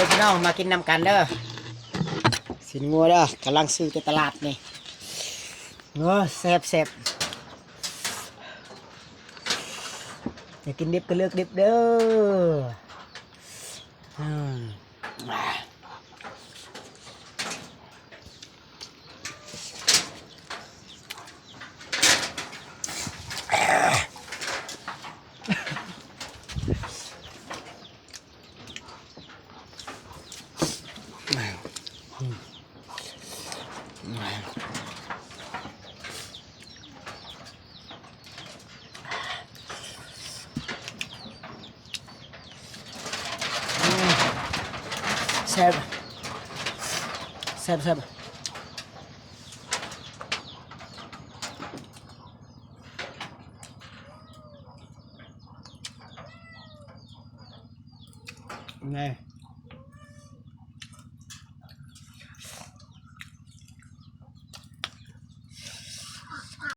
ด้อพี่น้องมากินนำกันเด้อสินงัวเด้อกำลังซื้อไปตลาดนี่แซ่บแซ่บอยากกินดิบก็เลือกดิบเด้ออืมแซ่บแซ่บแซ่บไง